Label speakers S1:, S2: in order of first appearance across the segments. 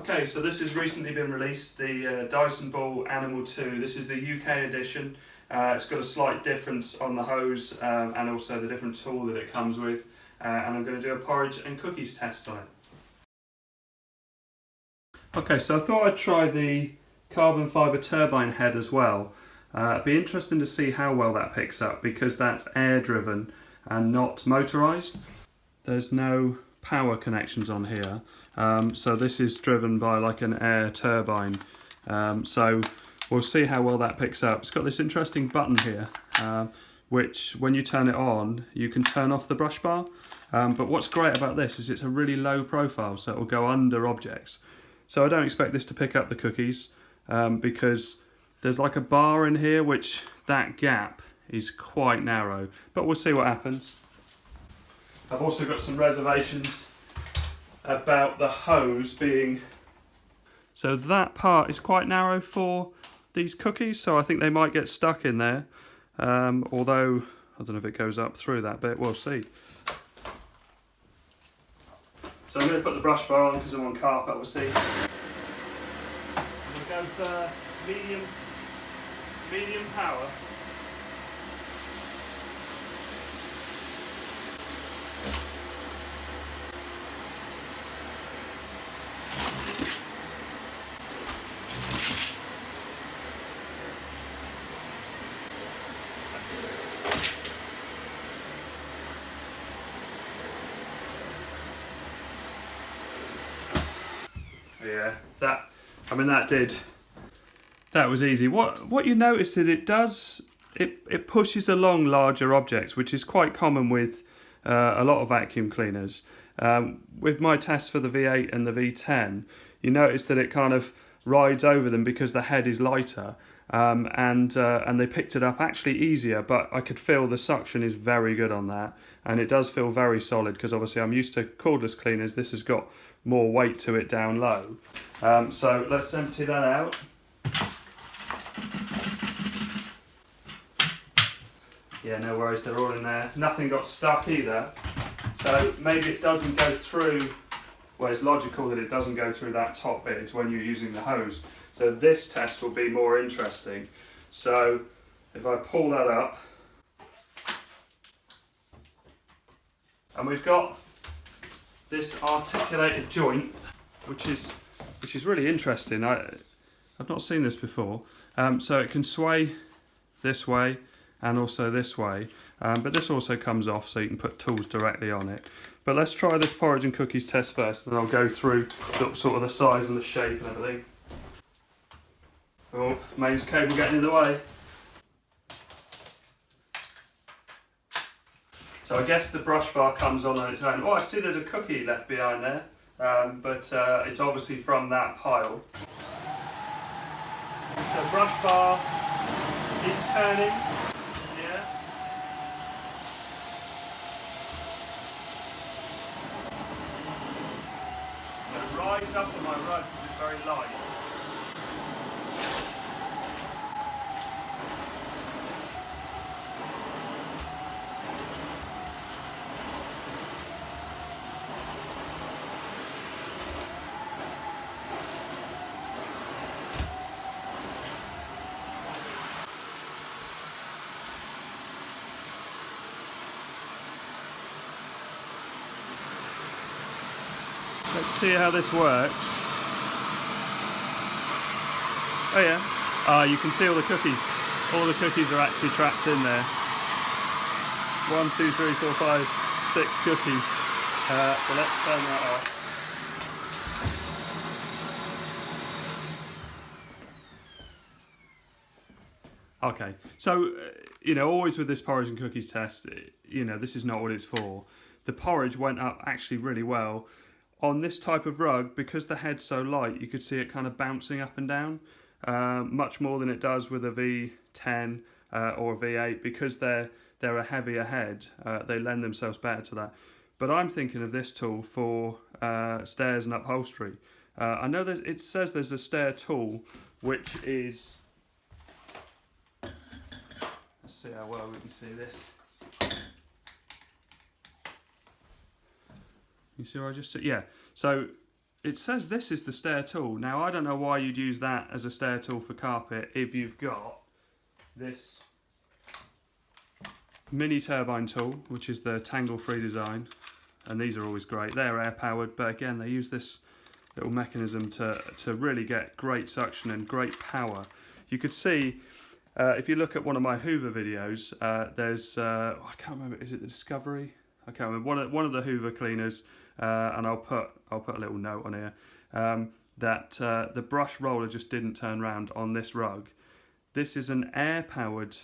S1: Okay, so this has recently been released, the Dyson Ball Animal 2. This is the UK edition. It's got a slight difference on the hose and also the different tool that it comes with. And I'm going to do a porridge and cookies test on it. Okay, so I thought I'd try the carbon fibre turbine head as well. It'd be interesting to see how well that picks up because that's air driven and not motorised. There's no power connections on here, so this is driven by like an air turbine, so we'll see how well that picks up. It's got this interesting button here, which when you turn it on you can turn off the brush bar, but what's great about this is it's a really low profile, so it will go under objects. So I don't expect this to pick up the cookies because there's like a bar in here, which that gap is quite narrow, but we'll see what happens. I've also got some reservations about the hose being... So that part is quite narrow for these cookies, so I think they might get stuck in there. Although, I don't know if it goes up through that bit, we'll see. So I'm going to put the brush bar on because I'm on carpet, we'll see. I'm going to go for medium power. Yeah, that was easy. What you notice is it does, it pushes along larger objects, which is quite common with a lot of vacuum cleaners. With my test for the V8 and the V10, you notice that it kind of rides over them because the head is lighter, and they picked it up actually easier, but I could feel the suction is very good on that, and it does feel very solid because obviously I'm used to cordless cleaners. This has got more weight to it down low. So let's empty that out. Yeah, no worries, they're all in there. Nothing got stuck either. So maybe it doesn't go through, well, it's logical that it doesn't go through that top bit. It's when you're using the hose. So this test will be more interesting. So if I pull that up, and we've got this articulated joint, which is really interesting. I've not seen this before. So it can sway this way and also this way, but this also comes off, so you can put tools directly on it. But let's try this porridge and cookies test first, and I'll go through sort of the size and the shape and everything. Oh, mains cable getting in the way. So I guess the brush bar comes on its own. Oh, I see there's a cookie left behind there, but it's obviously from that pile. So brush bar is turning, yeah. It rides up on my rug because it's very light. Let's see how this works. Oh yeah, you can see all the cookies. All the cookies are actually trapped in there. 1, 2, 3, 4, 5, 6 cookies. So let's turn that off. Okay, so, always with this porridge and cookies test, this is not what it's for. The porridge went up actually really well. On this type of rug, because the head's so light, you could see it kind of bouncing up and down, much more than it does with a V10 or a V8, because they're a heavier head. They lend themselves better to that. But I'm thinking of this tool for stairs and upholstery. I know that it says there's a stair tool, which is... Let's see how well we can see this. You see where I just... Yeah, so it says this is the stair tool. Now, I don't know why you'd use that as a stair tool for carpet if you've got this mini turbine tool, which is the tangle-free design, and these are always great. They're air-powered, but again, they use this little mechanism to really get great suction and great power. You could see, if you look at one of my Hoover videos, there's, I can't remember, is it the Discovery? I can't remember, one of the Hoover cleaners, and I'll put a little note on here, that the brush roller just didn't turn round on this rug. This is an air-powered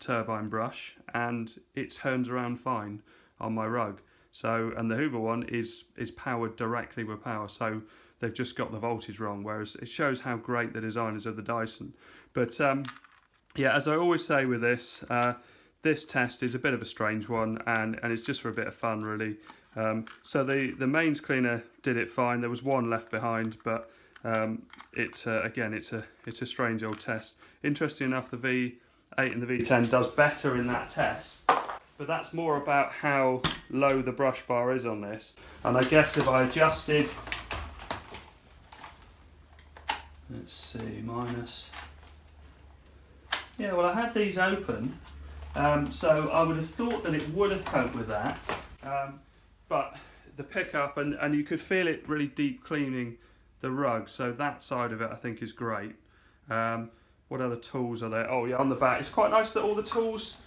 S1: turbine brush, and it turns around fine on my rug. So, and the Hoover one is powered directly with power, so they've just got the voltage wrong, whereas it shows how great the design is of the Dyson. But yeah, as I always say with this, this test is a bit of a strange one, and it's just for a bit of fun, really. So the mains cleaner did it fine. There was one left behind, but again, it's a strange old test. Interesting enough, the V8 and the V10 does better in that test, but that's more about how low the brush bar is on this. And I guess if I adjusted, let's see, minus, yeah, well, I had these open, so I would have thought that it would have coped with that, but the pickup, and you could feel it really deep cleaning the rug, so that side of it I think is great. What other tools are there? Oh yeah, on the back, it's quite nice that all the tools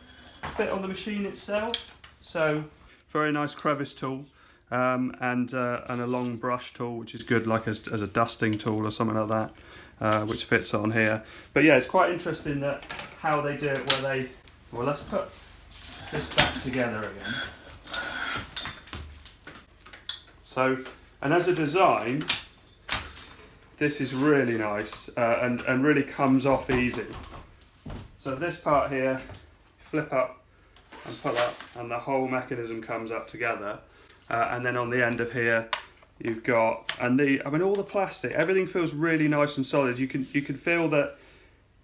S1: fit on the machine itself. So very nice crevice tool, and a long brush tool, which is good, like as a dusting tool or something like that, which fits on here. But yeah, it's quite interesting that how they do it, where they, well, let's put this back together again. So, and as a design, this is really nice, and really comes off easy. So this part here, flip up and pull up, and the whole mechanism comes up together. And then on the end of here, you've got, I mean, all the plastic, everything feels really nice and solid. You can feel that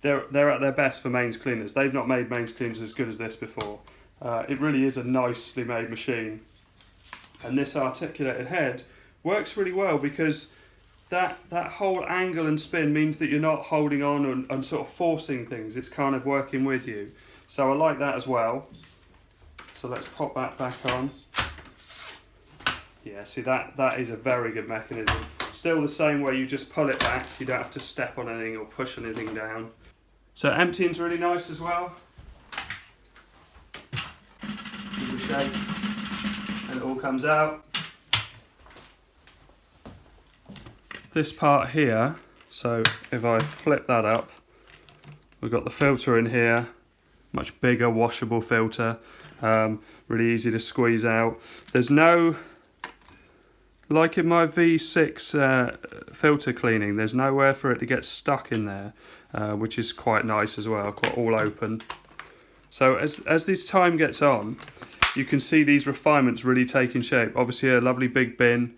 S1: they're at their best for mains cleaners. They've not made mains cleaners as good as this before. It really is a nicely made machine. And this articulated head works really well, because that whole angle and spin means that you're not holding on and sort of forcing things. It's kind of working with you. So I like that as well. So let's pop that back on. Yeah, see, that is a very good mechanism. Still the same way, you just pull it back. You don't have to step on anything or push anything down. So emptying's really nice as well. Give it a shake, and it all comes out. This part here, so if I flip that up, we've got the filter in here, much bigger washable filter, really easy to squeeze out. There's no, like in my V6 filter cleaning, there's nowhere for it to get stuck in there, which is quite nice as well, quite all open. So as this time gets on, you can see these refinements really taking shape. Obviously a lovely big bin.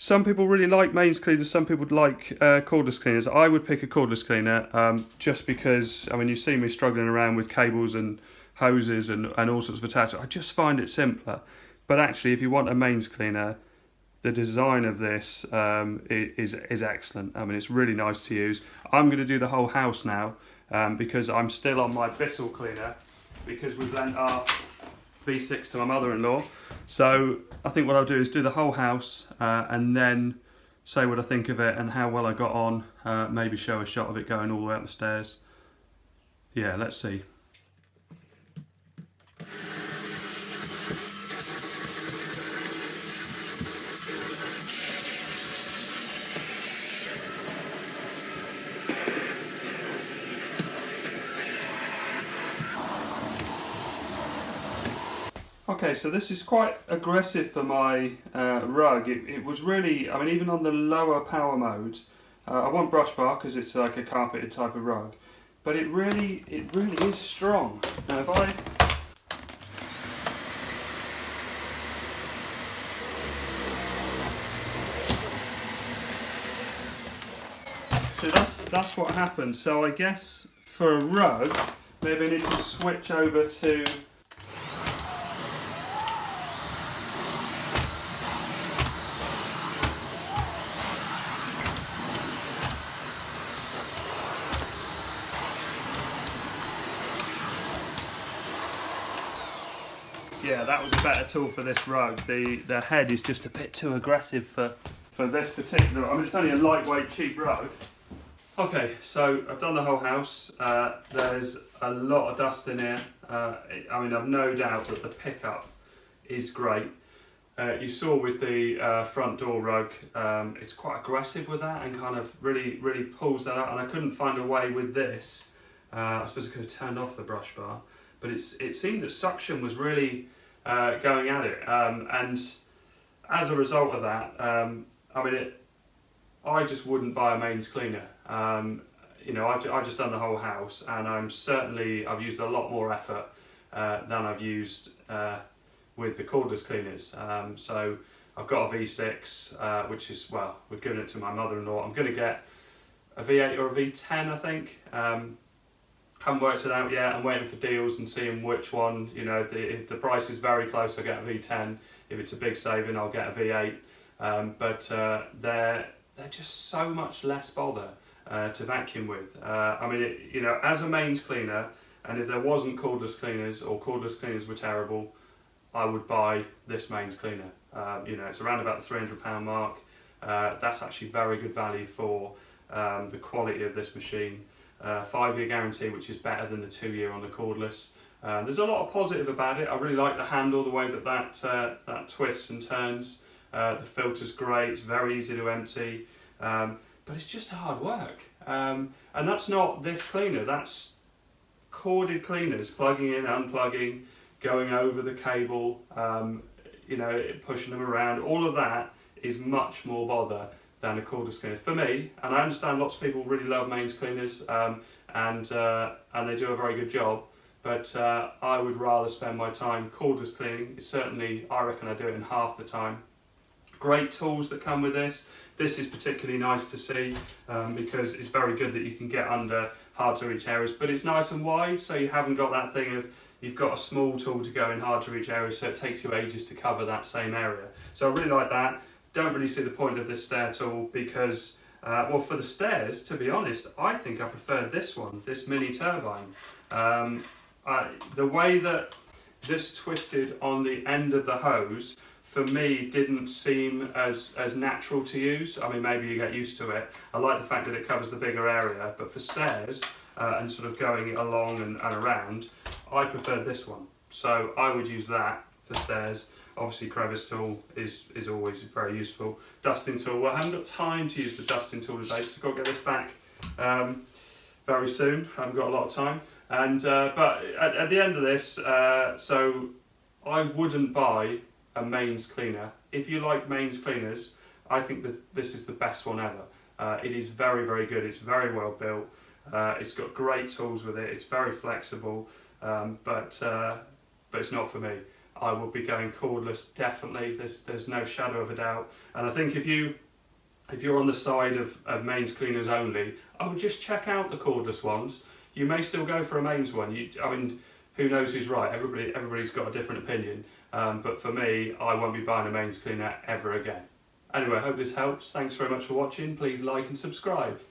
S1: Some people really like mains cleaners, some people like cordless cleaners. I would pick a cordless cleaner, just because, I mean, you see me struggling around with cables and hoses and all sorts of attachments. I just find it simpler. But actually, if you want a mains cleaner, the design of this is excellent. I mean, it's really nice to use. I'm going to do the whole house now, because I'm still on my Bissell cleaner, because we've lent our V6 to my mother-in-law. So I think what I'll do is do the whole house, and then say what I think of it and how well I got on. Maybe show a shot of it going all the way up the stairs. Yeah, let's see. Okay, so this is quite aggressive for my rug. It was really, I mean, even on the lower power mode, I want brush bar because it's like a carpeted type of rug, but it really is strong. Now if I, so that's what happened. So I guess for a rug, maybe I need to switch over to, Yeah, that was a better tool for this rug. The head is just a bit too aggressive for this particular. I mean, it's only a lightweight, cheap rug. Okay, so I've done the whole house. There's a lot of dust in here. I mean, I've no doubt that the pickup is great. You saw with the front door rug, it's quite aggressive with that and kind of really pulls that out. And I couldn't find a way with this. I suppose I could have turned off the brush bar, but it seemed that suction was really going at it. And as a result of that, I mean, I just wouldn't buy a mains cleaner. You know, I've just done the whole house, and I've used a lot more effort than I've used with the cordless cleaners. So I've got a V6, which is, well, we've given it to my mother-in-law. I'm going to get a V8 or a V10, I think. Haven't worked it out yet. I'm waiting for deals and seeing which one. You know, if the price is very close, I'll get a V10. If it's a big saving, I'll get a V8. But they're just so much less bother to vacuum with. I mean, you know, as a mains cleaner, and if there wasn't cordless cleaners or cordless cleaners were terrible, I would buy this mains cleaner. You know, it's around about the £300 mark. That's actually very good value for the quality of this machine. 5-year guarantee, which is better than the 2-year on the cordless. There's a lot of positive about it. I really like the handle, the way that twists and turns. The filter's great, it's very easy to empty, but it's just hard work. And that's not this cleaner, that's corded cleaners, plugging in, unplugging, going over the cable, you know, pushing them around. All of that is much more bother than a cordless cleaner for me. And I understand lots of people really love mains cleaners, and they do a very good job. But I would rather spend my time cordless cleaning. It's certainly, I reckon I do it in half the time. Great tools that come with this. This is particularly nice to see because it's very good that you can get under hard to reach areas, but it's nice and wide, so you haven't got that thing of you've got a small tool to go in hard to reach areas, so it takes you ages to cover that same area. So I really like that. Don't really see the point of this stair tool because, well, for the stairs, to be honest, I think I prefer this one, this mini turbine. The way that this twisted on the end of the hose, for me, didn't seem as natural to use. I mean, maybe you get used to it. I like the fact that it covers the bigger area, but for stairs and sort of going along and around, I prefer this one. So I would use that for stairs. Obviously, crevice tool is always very useful. Dusting tool, well, I haven't got time to use the dusting tool today, so I've got to get this back very soon. I haven't got a lot of time. And but at the end of this, so I wouldn't buy a mains cleaner. If you like mains cleaners, I think this is the best one ever. It is very good. It's very well built. It's got great tools with it. It's very flexible, but it's not for me. I will be going cordless, definitely. There's no shadow of a doubt. And I think if you're on the side of mains cleaners only, I would just check out the cordless ones. You may still go for a mains one. I mean, who knows who's right? Everybody's got a different opinion. But for me, I won't be buying a mains cleaner ever again. Anyway, I hope this helps. Thanks very much for watching. Please like and subscribe.